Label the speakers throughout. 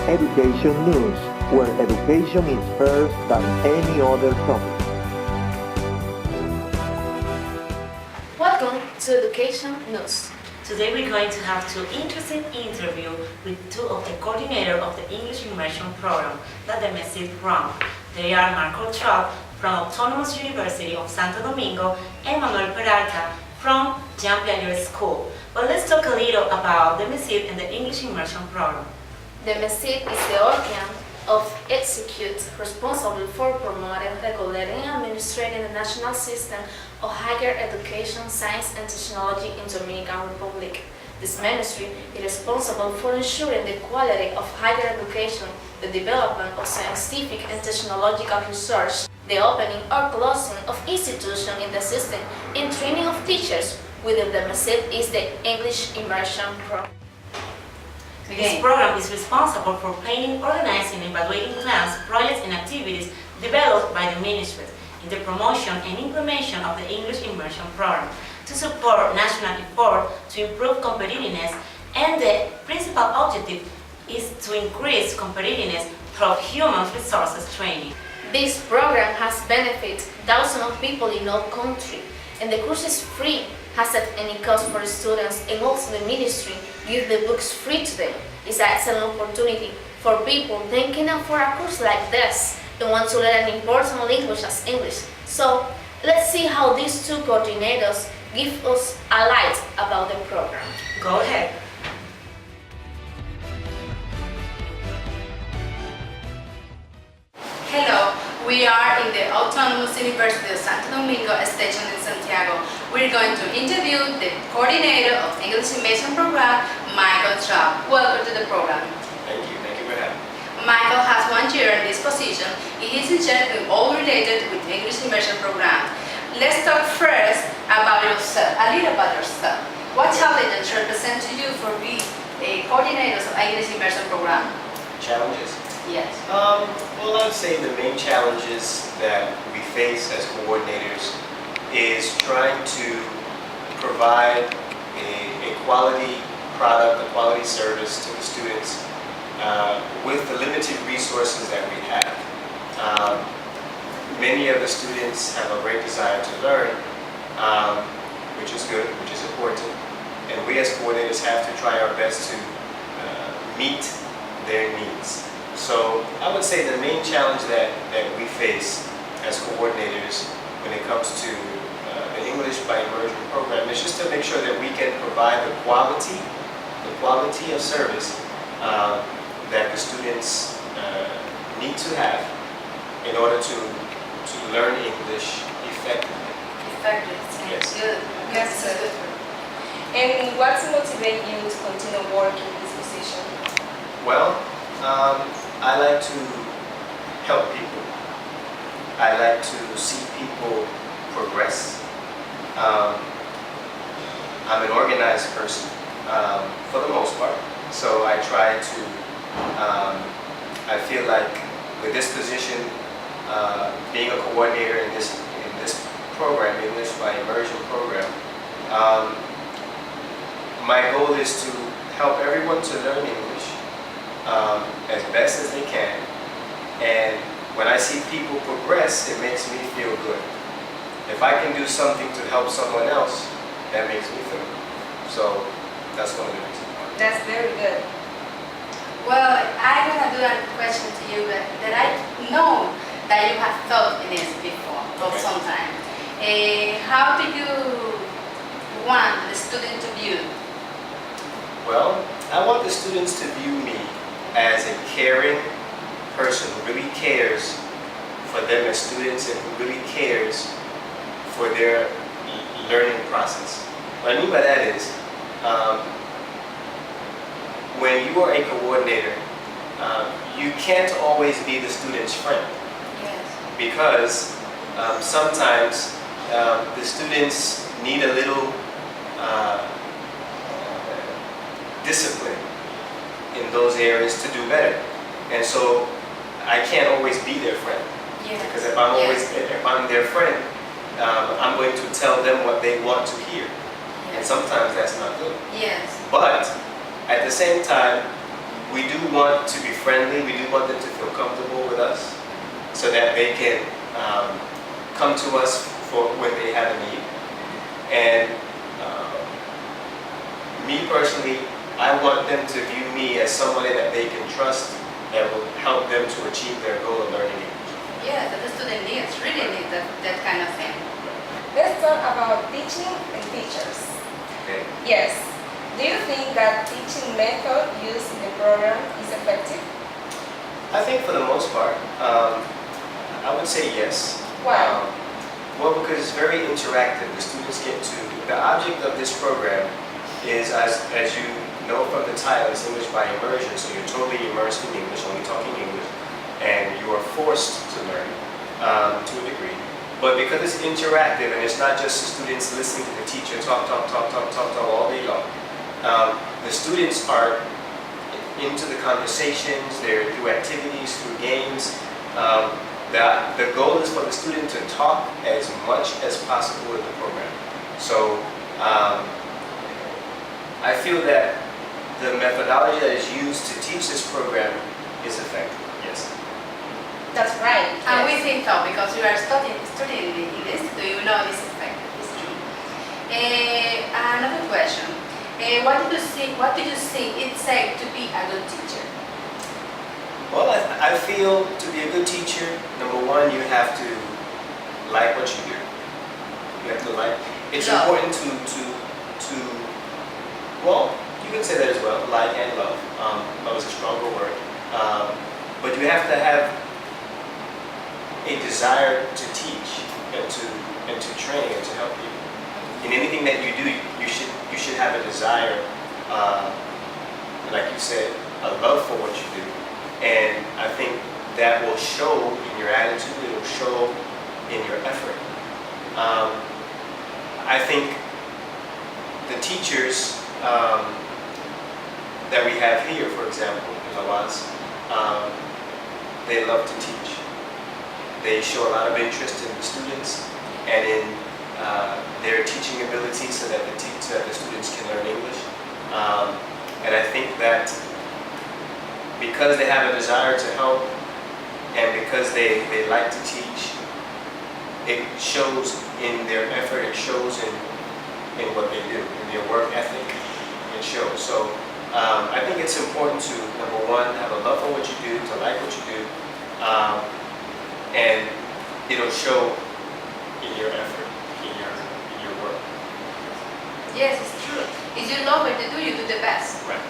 Speaker 1: Education News, where education is first than any other topic.
Speaker 2: Welcome to Education News.
Speaker 3: Today we're going to have two interesting interviews with two of the coordinators of the English Immersion program that the MESID run. They are Marco Traub from Autonomous University of Santo Domingo and Manuel Peralta from Jean Piaget School. But let's talk a little about the MESID and the English Immersion program.
Speaker 2: The MESID is the organ of execute responsible for promoting, regulating, and administrating the national system of higher education, science, and technology in Dominican Republic. This ministry is responsible for ensuring the quality of higher education, the development of scientific and technological research, the opening or closing of institutions in the system, and training of teachers. Within the MESID is the English Immersion program.
Speaker 3: This program is responsible for planning, organizing, and evaluating plans, projects, and activities developed by the ministry in the promotion and implementation of the English Immersion program to support national effort to improve competitiveness, and the principal objective is to increase competitiveness through human resources training.
Speaker 2: This program has benefited thousands of people in all countries, and the course is free, has at any cost for students, and also the ministry gives the books free to them. It's an excellent opportunity for people thinking of for a course like this and want to learn an important language as English. So let's see how these two coordinators give us a light about the program.
Speaker 3: Go ahead.
Speaker 4: Hello, we are in the Autonomous University of Santo Domingo station in Santiago. We're going to interview the coordinator of the English Immersion program, Michael Traub. Welcome to the program.
Speaker 5: Thank you for having me.
Speaker 4: Michael has 1 year in this position. He is in charge of all related with the English Immersion program. Let's talk first about yourself, a little about yourself. What challenges represent to you for being a coordinator of the English Immersion program?
Speaker 5: Challenges?
Speaker 4: Yes.
Speaker 5: Well, I would say the main challenges that we face as coordinators is trying to provide a quality product, a quality service to the students with the limited resources that we have. Many of the students have a great desire to learn, which is good, which is important, and we as coordinators have to try our best to meet their needs. So I would say the main challenge that we face as coordinators when it comes to the English by Immersion program is just to make sure that we can provide the quality of service that the students need to have in order to learn English effectively. Yes.
Speaker 4: Good.
Speaker 6: That's good. And what's motivate you to continue working in this position?
Speaker 5: Well, I like to help people. I like to see people progress. I'm an organized person for the most part, so I try to, I feel like with this position, being a coordinator in this program, English by Immersion program, my goal is to help everyone to learn English as best as they can, and when I see people progress, it makes me feel good. If I can do something to help someone else, that makes me feel good. So that's one of the reasons.
Speaker 6: That's very good.
Speaker 4: Well, I'm gonna do a question to you that I know that you have thought in this before, for some time. How do you want the student to view?
Speaker 5: Well, I want the students to view me as a caring person who really cares for them as students and who really cares for their learning process. What I mean by that is, when you are a coordinator, you can't always be the student's friend.
Speaker 4: Yes.
Speaker 5: Because sometimes the students need a little discipline in those areas to do better, and so I can't always be their friend.
Speaker 4: Yes.
Speaker 5: Because if I'm their friend, I'm going to tell them what they want to hear, and sometimes that's not good.
Speaker 4: Yes.
Speaker 5: But at the same time, we do want to be friendly. We do want them to feel comfortable with us, so that they can come to us for when they have a need. And me personally, I want them to view me as somebody that they can trust, that will help them to achieve their goal of learning English.
Speaker 4: Yeah, that the student needs, really need that kind of thing.
Speaker 6: Let's talk about teaching and teachers.
Speaker 5: Okay.
Speaker 6: Yes. Do you think that teaching method used in the program is effective?
Speaker 5: I think for the most part, I would say yes.
Speaker 6: Why?
Speaker 5: Well, because it's very interactive. The students get to, the object of this program is, as you know from the title, it's English by immersion, so you're totally immersed in English, only talking English, and you are forced to learn to a degree. But because it's interactive and it's not just the students listening to the teacher talk all day long, the students are into the conversations, they're through activities, through games. The goal is for the student to talk as much as possible in the program. So I feel that the methodology that is used to teach this program is effective, yes.
Speaker 6: That's right.
Speaker 4: And we
Speaker 6: yes.
Speaker 4: think so, because we are studying in the institute, you know this is effective, it's true. Another question. What do you think it's safe to be a good teacher?
Speaker 5: Well, I feel to be a good teacher, number one, you have to like what you do. You have to like. It's
Speaker 4: Love.
Speaker 5: important to well, you can say that as well, like and love. Love is a stronger word. But you have to have a desire to teach and to train and to help people. In anything that you do, you should have a desire, like you said, a love for what you do. And I think that will show in your attitude, it will show in your effort. I think the teachers that we have here, for example, in Lawas, they love to teach. They show a lot of interest in the students and in their teaching abilities so that the students can learn English. And I think that because they have a desire to help and because they like to teach, it shows in their effort, it shows in what they do, in their work ethic, it shows. So I think it's important to, number one, have a love for what you do, to like what you do, and it'll show in your effort, in your work.
Speaker 4: Yes, it's true. If you love what you do the best.
Speaker 5: Right.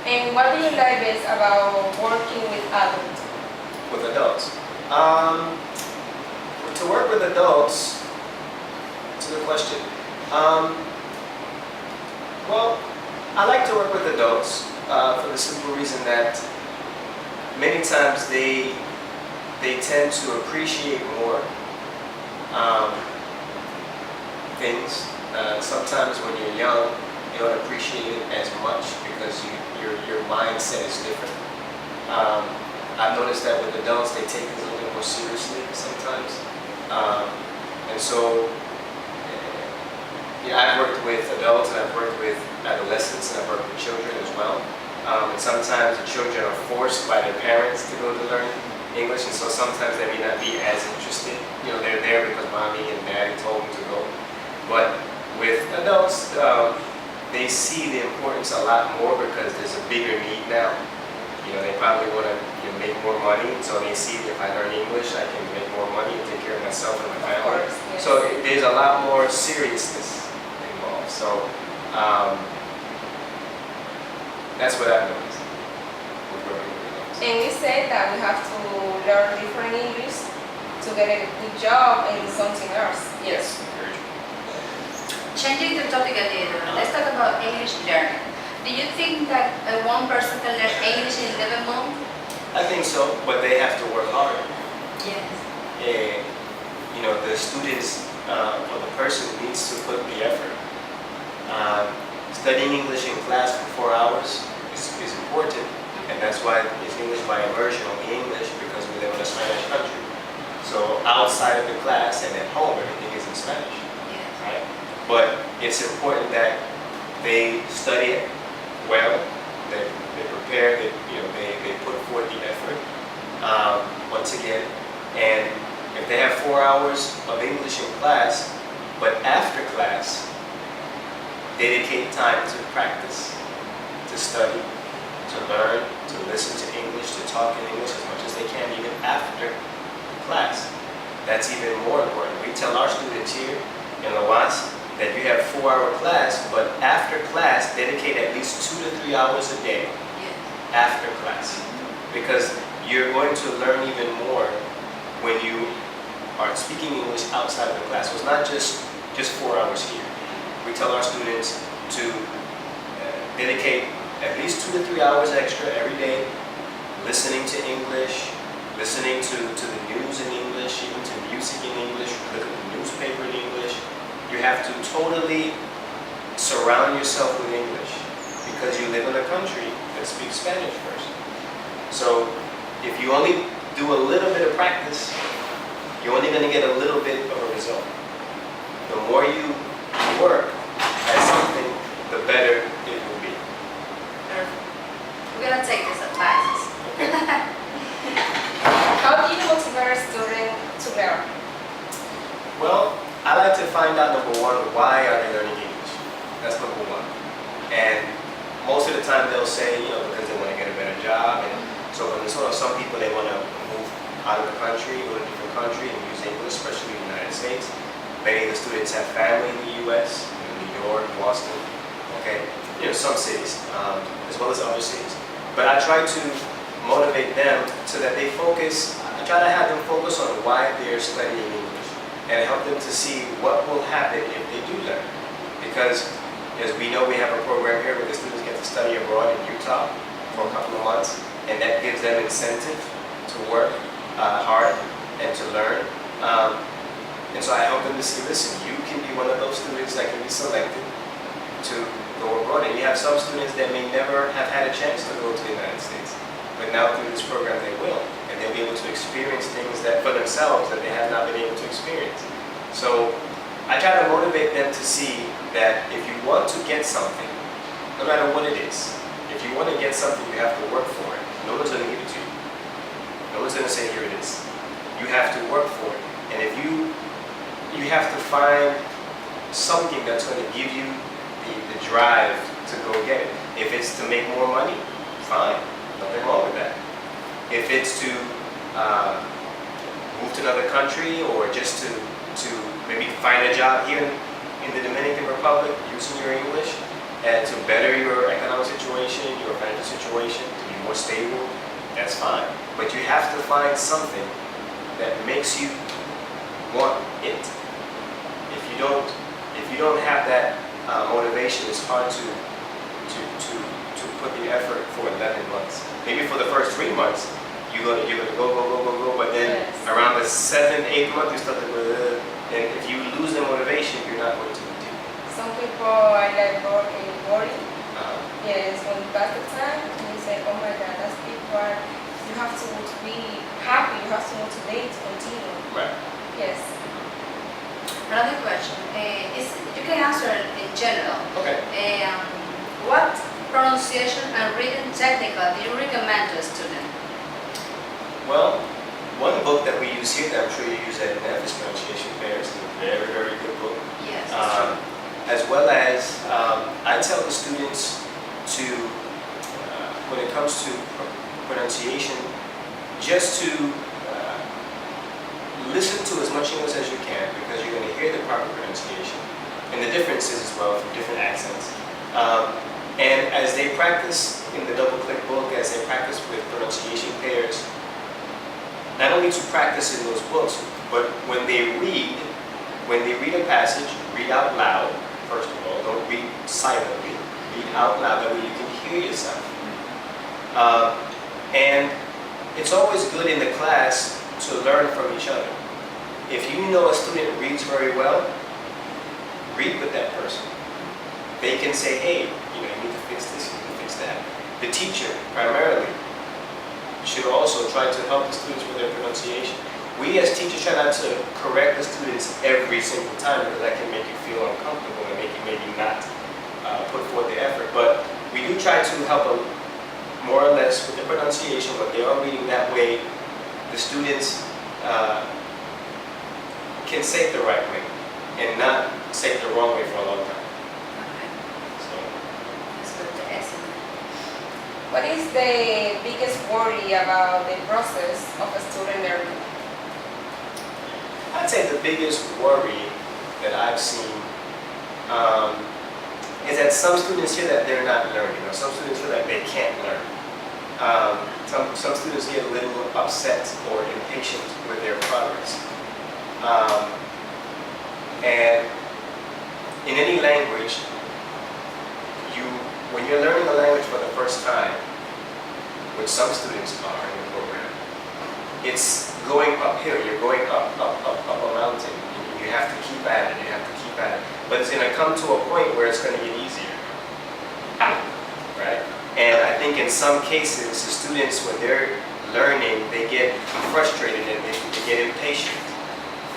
Speaker 6: And what do you like best about working with adults?
Speaker 5: With adults. To work with adults, it's a good question. Well, I like to work with adults for the simple reason that many times they tend to appreciate more things. Sometimes when you're young, you don't appreciate it as much because your mindset is different. I've noticed that with adults, they take things a little bit more seriously sometimes. And so, I've worked with adults and I've worked with adolescents and I've worked with children as well. And sometimes the children are forced by their parents to go to learn English, and so sometimes they may not be as interested. They're there because mommy and daddy told them to go. But with adults, they see the importance a lot more because there's a bigger need now. They probably want to make more money, so they see if I learn English, I can make more money and take care of myself and my family.
Speaker 6: Of course, yes.
Speaker 5: So there's a lot more seriousness involved. So that's what I've noticed with working with adults.
Speaker 6: And we said that we have to learn different English to get a good job and something else.
Speaker 5: Yes, very true.
Speaker 4: Changing the topic a little, let's talk about English learning. Do you think that one person can learn English in 11 months?
Speaker 5: I think so, but they have to work harder.
Speaker 4: Yes.
Speaker 5: The students or the person needs to put the effort. Studying English in class for 4 hours is important, and that's why it's English by immersion, only English, because we live in a Spanish country. So outside of the class and at home, everything is in Spanish.
Speaker 4: Yes.
Speaker 5: Right? But it's important that they study it well, they prepare, they put forth the effort once again. And if they have 4 hours of English in class, but after class, dedicate time to practice, to study, to learn, to listen to English, to talk in English as much as they can, even after class. That's even more important. We tell our students here in Lawrence that you have 4-hour class, but after class, dedicate at least 2 to 3 hours a day after class. Because you're going to learn even more when you are speaking English outside of the class. So it's not just 4 hours here. We tell our students to dedicate at least 2 to 3 hours extra every day, listening to English, listening to the news in English, even to music in English, look at the newspaper in English. You have to totally surround yourself with English because you live in a country that speaks Spanish first. So if you only do a little bit of practice, you're only going to get a little bit of a result. The more you work at something, the better it will be.
Speaker 4: Perfect. We're going to take these advices.
Speaker 6: How do you motivate a student to learn?
Speaker 5: Well, I like to find out, number one, why are they learning English? That's number one. And most of the time they'll say, because they want to get a better job. And so on and so on. Some people, they want to move out of the country, go to a different country and use English, especially in the United States. Many of the students have family in the U.S., New York, Boston, okay? Some cities, as well as other cities. But I try to motivate them so that they focus, I try to have them focus on why they're studying English and help them to see what will happen if they do learn. Because as we know, we have a program here where the students get to study abroad in Utah for a couple of months, and that gives them incentive to work hard and to learn. And so I help them to see, listen, you can be one of those students that can be selected to go abroad. And you have some students that may never have had a chance to go to the United States, but now through this program they will. And they'll be able to experience things that for themselves that they have not been able to experience. So I try to motivate them to see that if you want to get something, no matter what it is, if you want to get something, you have to work for it. No one's going to give it to you. No one's going to say, here it is. You have to work for it. And if you have to find something that's going to give you the drive to go get it. If it's to make more money, fine. Nothing wrong with that. If it's to move to another country or just to maybe find a job here in the Dominican Republic using your English and to better your economic situation, your financial situation, to be more stable, that's fine. But you have to find something that makes you want it. If you don't have that motivation, it's hard to put the effort for 11 months. Maybe for the first 3 months, you're gonna go, but then around the 7th, 8th month, you start to go, and if you lose the motivation, you're not going to continue.
Speaker 6: Some people are like boring. Yes, when you pass the time, you say, oh my God, that's people are, you have to be happy, you have to motivate to continue.
Speaker 5: Right.
Speaker 6: Yes.
Speaker 4: Another question. You can answer in general.
Speaker 5: Okay.
Speaker 4: What pronunciation and reading technique do you recommend to a student?
Speaker 5: Well, one book that we use here that I'm sure you use at NEF is Pronunciation Pairs. It's a very, very good book.
Speaker 4: Yes.
Speaker 5: As well as I tell the students to, when it comes to pronunciation, just to listen to as much English as you can because you're going to hear the proper pronunciation and the differences as well from different accents. And as they practice in the double click book, as they practice with pronunciation pairs, not only to practice in those books, but when they read a passage, read out loud, first of all, don't read silently, read out loud, that way you can hear yourself. And it's always good in the class to learn from each other. If you know a student reads very well, read with that person. They can say, hey, you need to fix this, you need to fix that. The teacher, primarily, should also try to help the students with their pronunciation. We as teachers try not to correct the students every single time because that can make you feel uncomfortable and make you maybe not put forth the effort. But we do try to help more or less with the pronunciation, what they are reading, that way the students can say it the right way and not say it the wrong way for a long time.
Speaker 4: Okay.
Speaker 5: So,
Speaker 4: That's good. Excellent.
Speaker 6: What is the biggest worry about the process of a student learning?
Speaker 5: I'd say the biggest worry that I've seen is that some students feel that they're not learning, or some students feel that they can't learn. Some students get a little upset or impatient with their progress. And in any language, when you're learning a language for the first time, which some students are in the program, it's going uphill. You're going up a mountain. You have to keep at it. You have to keep at it. But it's going to come to a point where it's going to get easier, right? And I think in some cases, the students, when they're learning, they get frustrated and they get impatient.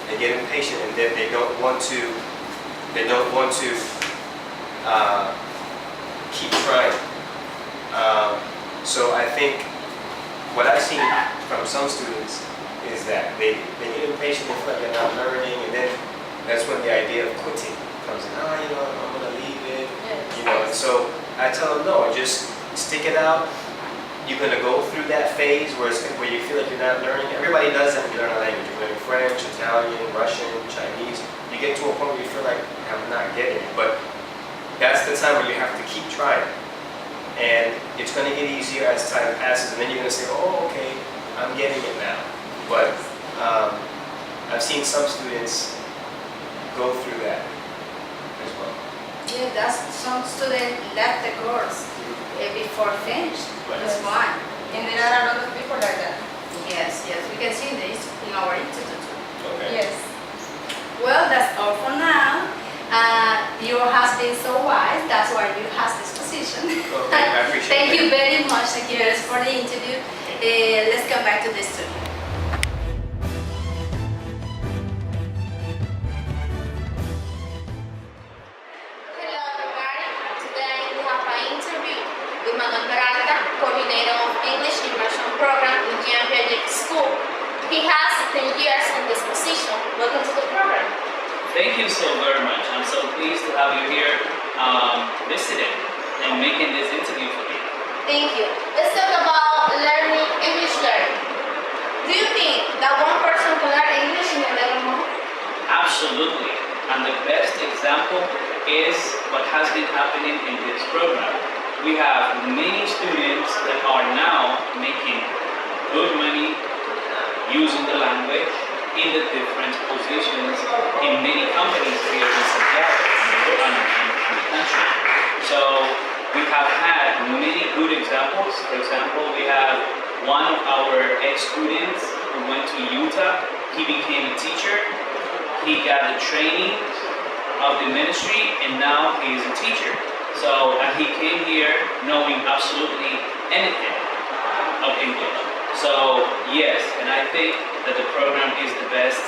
Speaker 5: They get impatient and then they don't want to keep trying. So I think what I've seen from some students is that they get impatient, they feel like they're not learning, and then that's when the idea of quitting comes in. I'm going to leave it, And so I tell them, no, just stick it out. You're going to go through that phase where you feel like you're not learning. Everybody does that when you learn a language. You learn French, Italian, Russian, Chinese. You get to a point where you feel like I'm not getting it. But that's the time where you have to keep trying. And it's going to get easier as time passes. And then you're going to say, oh, okay, I'm getting it now. But I've seen some students go through that as well.
Speaker 4: Yeah, that's some student left the course before finished. That's why.
Speaker 6: And there are a lot of people like that.
Speaker 4: Yes, we can see this in our institute.
Speaker 5: Okay.
Speaker 6: Yes.
Speaker 4: Well, that's all for now. You have been so wise. That's why you have this position.
Speaker 5: Okay, I appreciate
Speaker 4: Thank
Speaker 5: that.
Speaker 4: you very much. Thank you very much for the interview. Let's come back to the studio.
Speaker 2: Hello everybody. Today we have an interview with Manuel Peralta, coordinator of English Immersion Program in GMP School. He has 10 years in this position. Welcome to the program.
Speaker 7: Thank you so very much. I'm so pleased to have you here visiting and making this interview for me.
Speaker 2: Thank you. Let's talk about learning English learning. Do you think that one person can learn English in a little home?
Speaker 7: Absolutely. And the best example is what has been happening in this program. We have many students that are now making good money using the language in the different positions in many companies here in Santiago and in the country. So we have had many good examples. For example, we have one of our ex-students who went to Utah. He became a teacher. He got the training of the ministry and now he is a teacher. So he came here knowing absolutely anything of English. So yes, and I think that the program is the best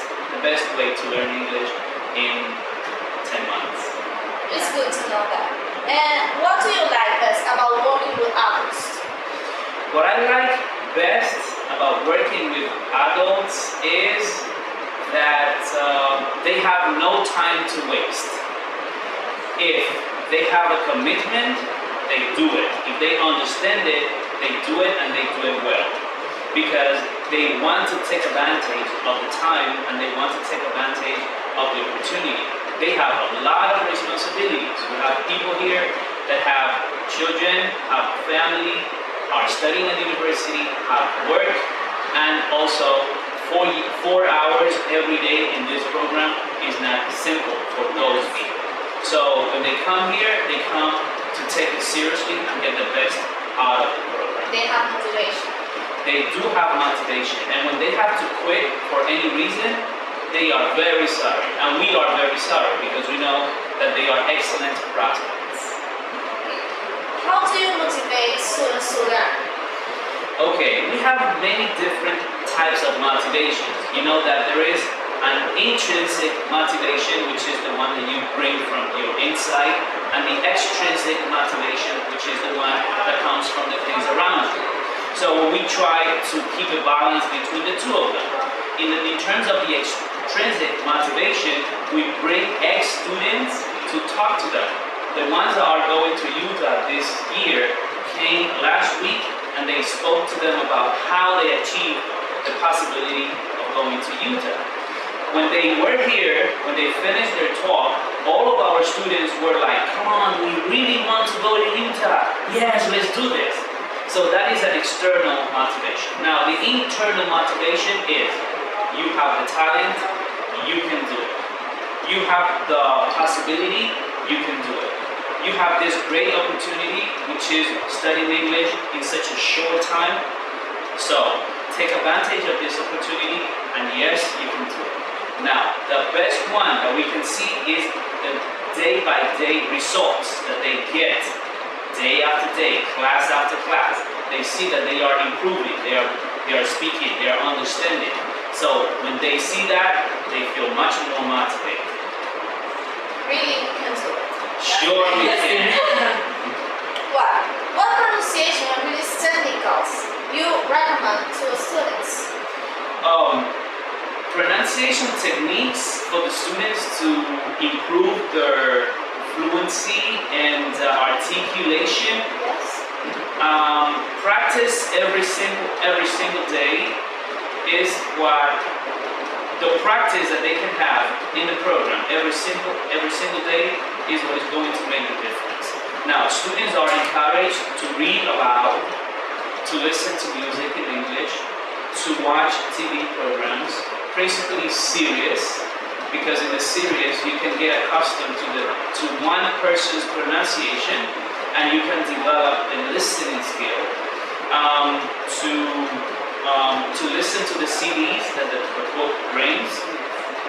Speaker 7: way to learn English in 10 months.
Speaker 2: It's good to know that. And what do you like best about working with adults?
Speaker 7: What I like best about working with adults is that they have no time to waste. If they have a commitment, they do it. If they understand it, they do it and they do it well. Because they want to take advantage of the time and they want to take advantage of the opportunity. They have a lot of responsibilities. We have people here that have children, have family, are studying at university, have work, and also 4 hours every day in this program is not simple for those people. So when they come here, they come to take it seriously and get the best out of the program.
Speaker 2: They have motivation.
Speaker 7: They do have motivation, and when they have to quit for any reason, they are very sorry, and we are very sorry because we know that they are excellent prospects.
Speaker 2: How do you motivate students to learn?
Speaker 7: Okay, we have many different types of motivations. You know that there is an intrinsic motivation, which is the one that you bring from your inside, and the extrinsic motivation, which is the one that comes from the things around you. So we try to keep a balance between the two of them. In terms of the extrinsic motivation, we bring ex-students to talk to them. The ones that are going to Utah this year came last week and they spoke to them about how they achieved the possibility of going to Utah. When they were here, when they finished their talk, all of our students were like, come on, we really want to go to Utah. Yes, let's do this. So that is an external motivation. Now, the internal motivation is you have the talent, you can do it. You have the possibility, you can do it. You have this great opportunity, which is studying English in such a short time. So take advantage of this opportunity, and yes, you can do it. Now, the best one that we can see is the day-by-day results that they get, day after day, class after class. They see that they are improving, they are speaking, they are understanding. So when they see that, they feel much more motivated.
Speaker 2: Really, we can do it.
Speaker 7: Sure we can.
Speaker 2: What pronunciation and really technicals you recommend to the students?
Speaker 7: Pronunciation techniques for the students to improve their fluency and articulation.
Speaker 2: Yes.
Speaker 7: Practice every single day is what the practice that they can have in the program every single day is what is going to make the difference. Now, students are encouraged to read aloud, to listen to music in English, to watch TV programs, principally serious, because in the series you can get accustomed to one person's pronunciation and you can develop a listening skill. To listen to the CDs that the book brings,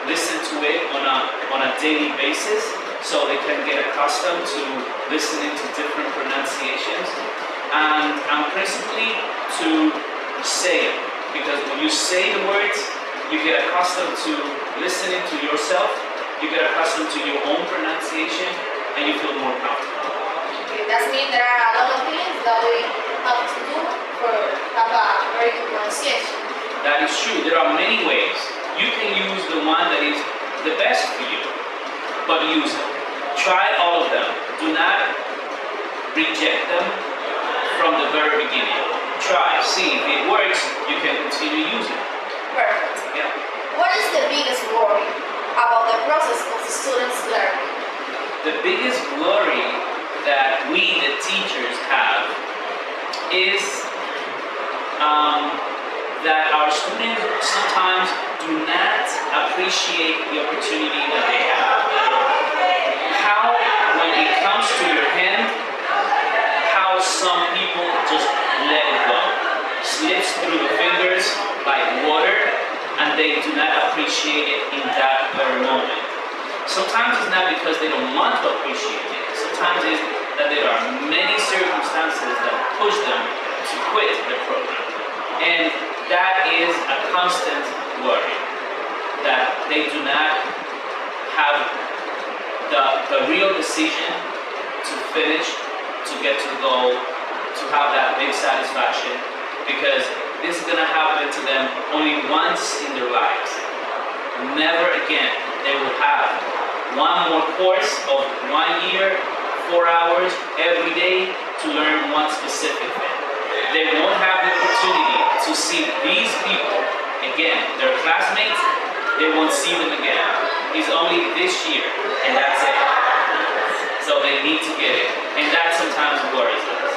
Speaker 7: listen to it on a daily basis so they can get accustomed to listening to different pronunciations, and principally to say it, because when you say the words, you get accustomed to listening to yourself, you get accustomed to your own pronunciation, and you feel more comfortable.
Speaker 2: Okay, that means there are a lot of things that we have to do for have a very good pronunciation.
Speaker 7: That is true. There are many ways. You can use the one that is the best for you, but use it. Try all of them. Do not reject them from the very beginning. Try, see if it works, you can continue using it.
Speaker 2: Perfect.
Speaker 7: Yeah.
Speaker 2: What is the biggest worry about the process of the students' learning?
Speaker 7: The biggest worry that we, the teachers, have is that our students sometimes do not appreciate the opportunity that they have. How, when it comes to your hand, how some people just let it go. Slips through the fingers like water, and they do not appreciate it in that very moment. Sometimes it's not because they don't want to appreciate it. Sometimes it's that there are many circumstances that push them to quit the program. And that is a constant worry, that they do not have the real decision to finish, to get to the goal, to have that big satisfaction, because this is going to happen to them only once in their lives. Never again. They will have one more course of 1 year, 4 hours every day to learn one specific thing. They won't have the opportunity to see these people again. Their classmates, they won't see them again. It's only this year, and that's it. So they need to get it, and that sometimes worries us.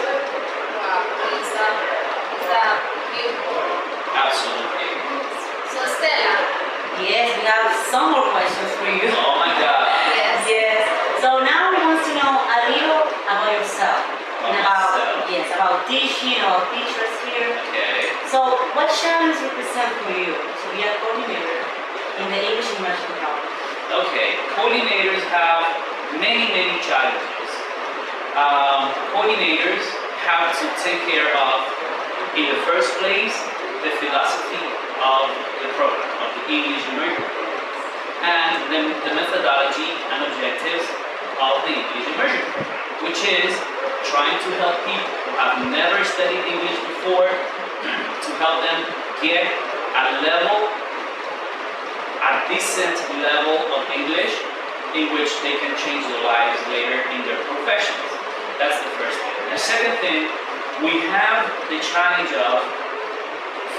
Speaker 2: Wow, it's a huge worry.
Speaker 7: Absolutely.
Speaker 2: So Stella.
Speaker 3: Yes, we have some more questions for you.
Speaker 7: Oh my God.
Speaker 2: Yes.
Speaker 3: Yes. So now we want to know a little about yourself. And about teaching or teachers here.
Speaker 7: Okay.
Speaker 3: So what challenges represent for you to be a coordinator in the English Immersion program?
Speaker 7: Okay, coordinators have many challenges. Coordinators have to take care of, in the first place, the philosophy of the program, of the English Immersion program, and the methodology and objectives of the English Immersion program, which is trying to help people who have never studied English before help them get a decent level of English in which they can change their lives later in their professions. That's the first thing. The second thing, we have the challenge of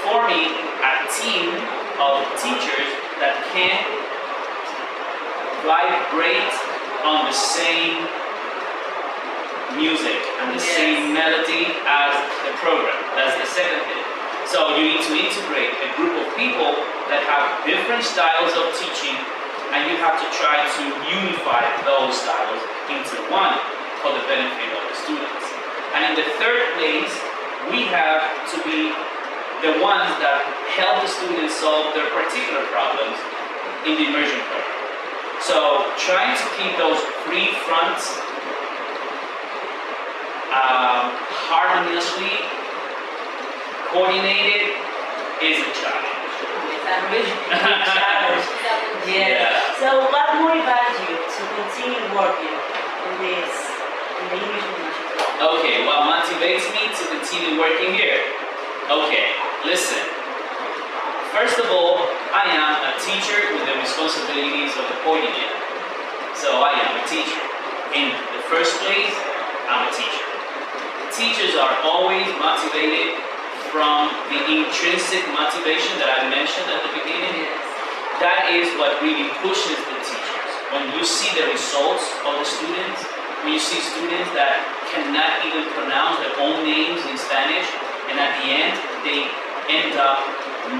Speaker 7: forming a team of teachers that can vibrate on the same music and the same melody as the program. That's the second thing. So you need to integrate a group of people that have different styles of teaching, and you have to try to unify those styles into one for the benefit of the students. And in the third place, we have to be the ones that help the students solve their particular problems in the immersion program. So trying to keep those three fronts harmoniously coordinated is a challenge.
Speaker 3: It's a really big challenge. Yes.
Speaker 7: Yeah.
Speaker 3: So what motivates you to continue working in this, in the English immersion?
Speaker 7: Okay, what motivates me to continue working here? Okay, listen. First of all, I am a teacher with the responsibilities of a coordinator. So I am a teacher. In the first place, I'm a teacher. Teachers are always motivated from the intrinsic motivation that I mentioned at the beginning. That is what really pushes the teachers. When you see the results of the students, when you see students that cannot even pronounce their own names in Spanish, and at the end, they end up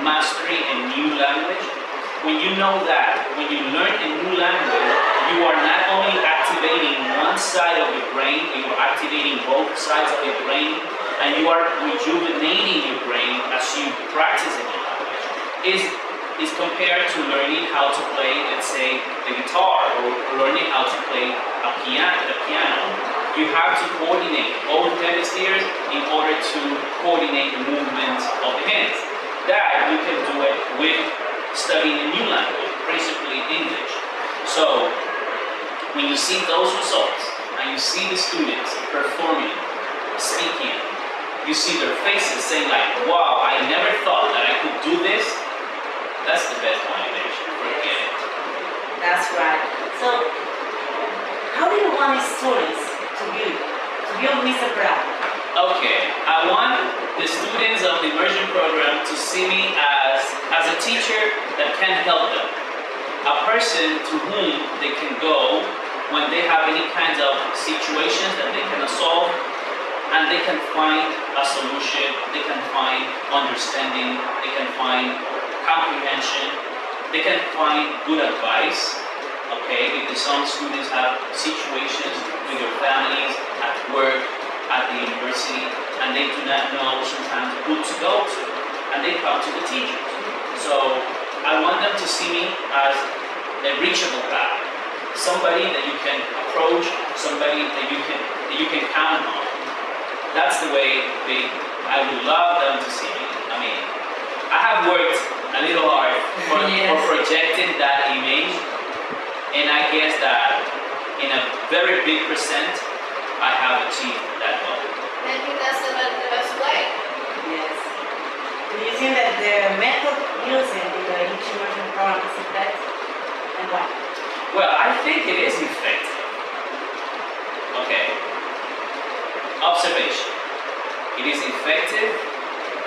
Speaker 7: mastering a new language. When you know that, when you learn a new language, you are not only activating one side of your brain, you are activating both sides of your brain, and you are rejuvenating your brain as you practice a new language. Is compared to learning how to play, let's say, the guitar, or learning how to play the piano. You have to coordinate both hemispheres in order to coordinate the movement of the hands. That you can do it with studying a new language, principally English. So, when you see those results, and you see the students performing, speaking, you see their faces saying like, wow, I never thought that I could do this. That's the best motivation for getting.
Speaker 3: That's right. So, how do you want students to be Mr. Brown?
Speaker 7: Okay, I want the students of the immersion program to see me as a teacher that can help them. A person to whom they can go when they have any kinds of situations that they cannot solve, and they can find a solution, they can find understanding, they can find comprehension, they can find good advice. Okay, because some students have situations with their families, at work, at the university, and they do not know sometimes who to go to, and they come to the teachers. So I want them to see me as a reachable guy, somebody that you can approach, somebody that you can count on. That's the way I would love them to see me. I mean, I have worked a little hard for projecting that image, and I guess that in a very big percent, I have achieved that goal.
Speaker 2: I think that's the best way.
Speaker 3: Yes. Do you think that the method used in the English immersion program is effective? And why?
Speaker 7: Well, I think it is effective. Okay. Observation. It is effective.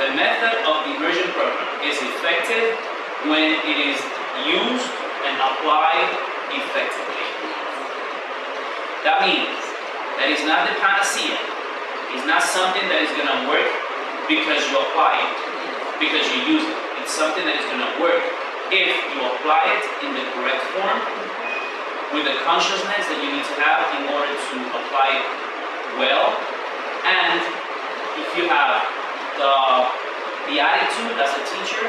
Speaker 7: The method of the immersion program is effective when it is used and applied effectively. That means that it's not the panacea. It's not something that is going to work because you apply it, because you use it. It's something that is going to work if you apply it in the correct form, with the consciousness that you need to have in order to apply it well, and if you have the attitude as a teacher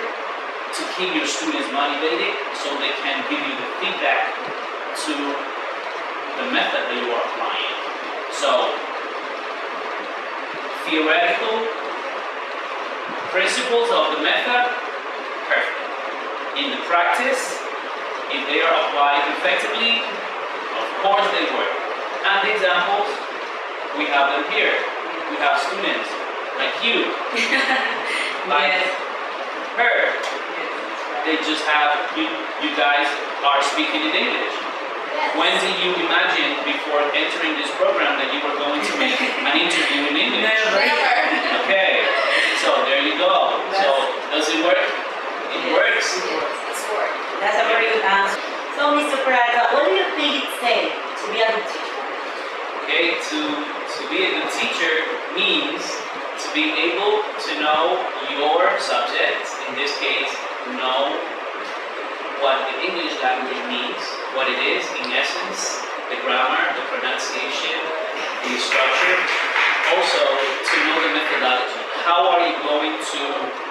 Speaker 7: to keep your students motivated so they can give you the feedback to the method that you are applying. So, theoretical principles of the method, perfect. In the practice, if they are applied effectively, of course they work. And the examples, we have them here. We have students like you. like her. They just have, you guys are speaking in English. When did you imagine before entering this program that you were going to make an interview in English?
Speaker 4: Never.
Speaker 7: Okay, so there you go. So does it work? It works.
Speaker 2: It's work.
Speaker 3: That's a very good answer. So, Mr. Peralta, what do you think it takes to be a good teacher?
Speaker 7: Okay, to be a good teacher means to be able to know your subject, in this case, know what the English language means, what it is in essence, the grammar, the pronunciation, the structure. Also, to know the methodology. How are you going to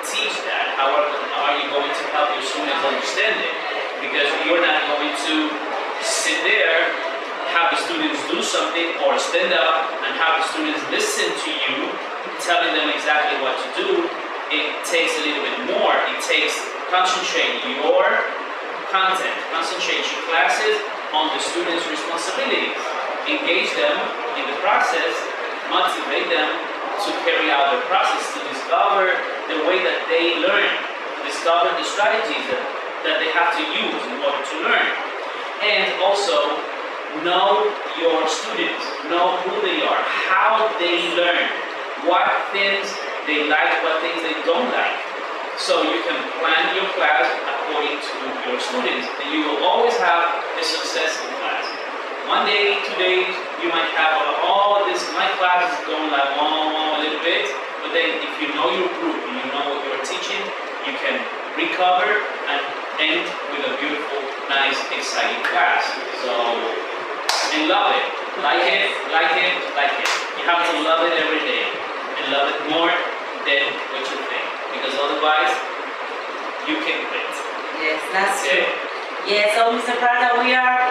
Speaker 7: teach that? How are you going to help your students understand it? Because you're not going to sit there, have the students do something, or stand up and have the students listen to you, telling them exactly what to do. It takes a little bit more. It takes concentrate your content, concentrate your classes on the students' responsibilities. Engage them in the process, motivate them to carry out the process, to discover the way that they learn, discover the strategies that they have to use in order to learn. And also, know your students, know who they are, how they learn, what things they like, what things they don't like. So you can plan your class according to your students, and you will always have a successful class. 1 day, 2 days, you might have my class is going like a little bit, but then if you know your group and you know what you're teaching, you can recover and end with a beautiful, nice, exciting class. So, and love it. Like it, like it, like it. You have to love it every day and love it more than what you think, because otherwise you can quit.
Speaker 3: Yes, that's true. Yes, so Mr. Prada, we are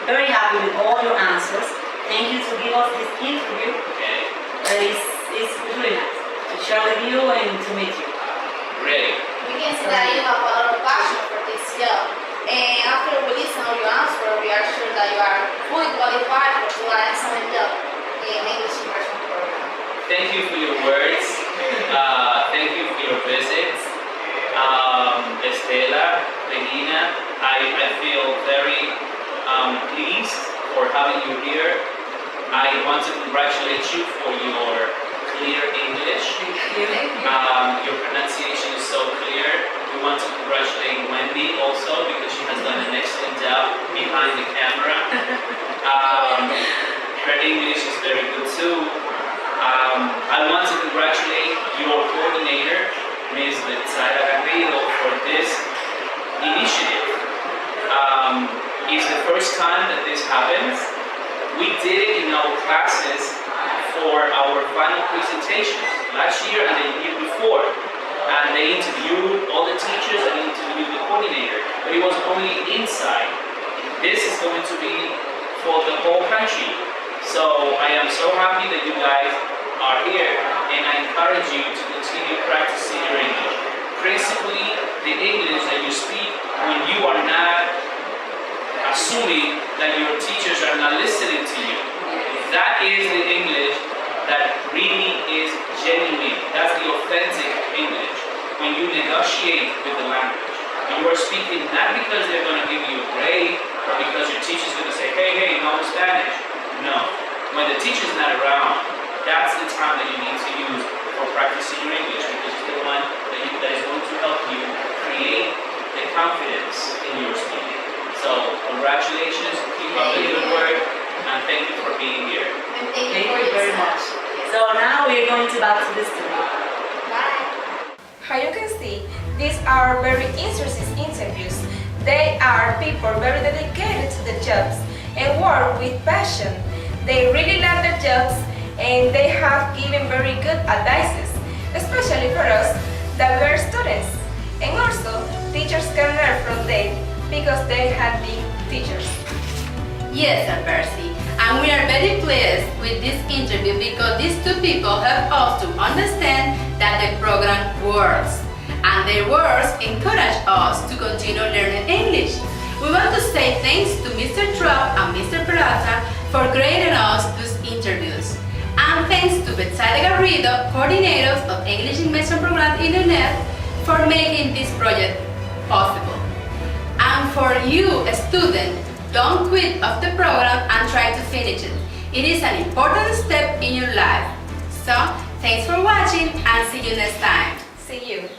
Speaker 3: very happy with all your answers. Thank you to give us this interview.
Speaker 7: Okay.
Speaker 3: It's really nice to share with you and to meet you.
Speaker 7: Great.
Speaker 2: We can see that you have a lot of passion for this job. And after we listen to your answer, we are sure that you are fully qualified to do an excellent job in English immersion program.
Speaker 7: Thank you for your words. Thank you for your visits. Estela, Regina, I feel very pleased for having you here. I want to congratulate you for your clear English. Your pronunciation is so clear. We want to congratulate Wendy also because she has done an excellent job behind the camera. Her English is very good too. I want to congratulate your coordinator, Ms. Betsaida Garrido, for this initiative. It's the first time that this happens. We did it in our classes for our final presentation last year and the year before. And they interviewed all the teachers and they interviewed the coordinator, but it was only inside. This is going to be for the whole country. So I am so happy that you guys are here, and I encourage you to continue practicing your English. Principally, the English that you speak when you are not assuming that your teachers are not listening to you. That is the English that really is genuine. That's the authentic English. When you negotiate with the language, and you are speaking not because they're going to give you a grade or because your teacher's going to say, hey, no Spanish. No. When the teacher's not around, that's the time that you need to use for practicing your English, because it's the one that is going to help you create the confidence in your speaking. So, congratulations, keep up the good work, and thank you for being here.
Speaker 2: And thank
Speaker 3: Thank
Speaker 2: you
Speaker 3: you very much. So now we're going to back to the studio.
Speaker 2: Bye.
Speaker 6: How you can see, these are very interesting interviews. They are people very dedicated to the jobs and work with passion. They really love their jobs and they have given very good advices, especially for us that we are students. And also, teachers can learn from them because they have been teachers.
Speaker 4: Yes, Sir Percy, and we are very pleased with this interview because these two people help us to understand that the program works, and their words encourage us to continue learning English. We want to say thanks to Mr. Trapp and Mr. Peralta for grading us these interviews. And thanks to Betsaida Garrido, coordinators of English Immersion Program in UNED, for making this project possible. And for you, a student, don't quit off the program and try to finish it. It is an important step in your life. So, thanks for watching and see you next time.
Speaker 6: See you.